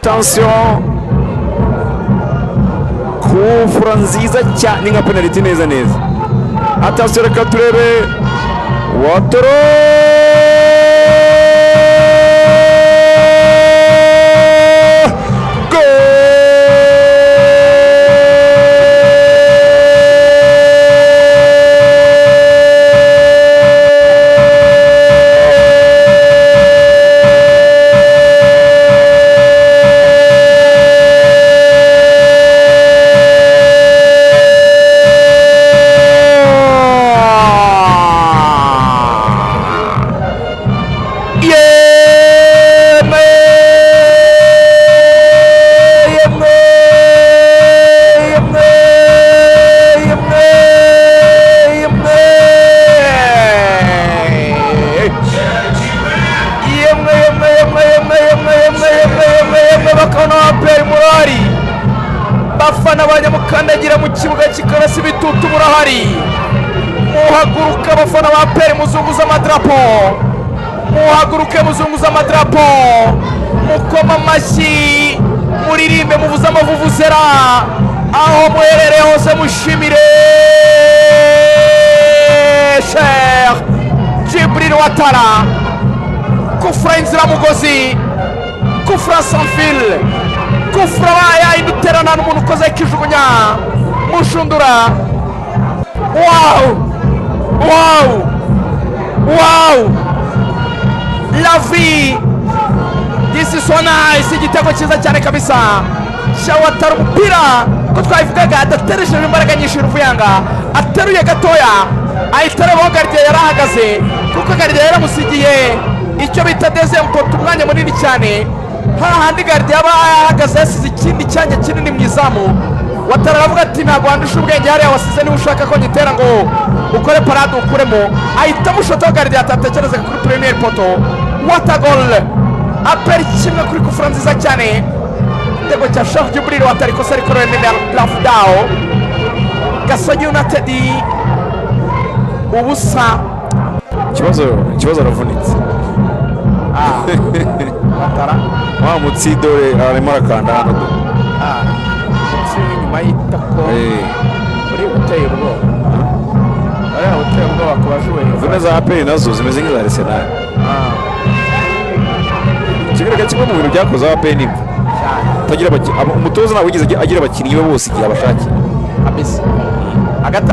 attention kufura nziza cyane nka penalty neza neza. Attention reka turebe Watoro bafana banyamukandagira mu kibuga kikarasi bitutu murahari. Muhaguruka abafana ba APR muzunguza amadrapo, muhaguruke muzunguza amadrapo, mukoma amashyi, muririmbe muvuze amavuvuzera, aho muherereye hose mushimire Sheikh Djibril Ouattara. Kufra inziramugozi, kufra sans fil, kufra yayiduterana n'umuntu ukoze ikijugunya mushundura. Wow, wow, wow, la vie, this is so nice. Igitego cyiza cyane kabisa cya Ouattara. Umupira ko twayivugaga adateresheje imbaraga nyinshi Ruvuyanga, ateruye gatoya ahitaraho gardien yarahagaze kuko gardien yaramusigiye icyo bita deuxième porte, umwanya munini cyane. Hahandi gardien aba ahagaze yasize ikindi cyanya kinini mu izamu. Ouattara aravuga ati ntabwo wandusha ubwenge hariya wasize, niba ushaka ko ngitera ngo ukore parade ukuremo. Ahita mushota gardien atatekereza kuri premier poto. What a goal! APR kimwe kuri kufura nziza cyane. Igitego cya Sheikh Djibril Ouattara, ikosa rikorewe na Lafdao. Gasogi United ubusa. Ikibazo aravunitse. Ouattara wa mutsidore arimo arakanda hano. Nyuma y'itako uri uteye ubwoba, uteye ubwoba ku bajuwe. Imvune za APR nazo zimeze nk'iza Arsenal. Kigaragara kimwe mu bintu byakoze APR ni umutoza ntabwo yigeze agira abakinnyi be bose igihe abashakiye.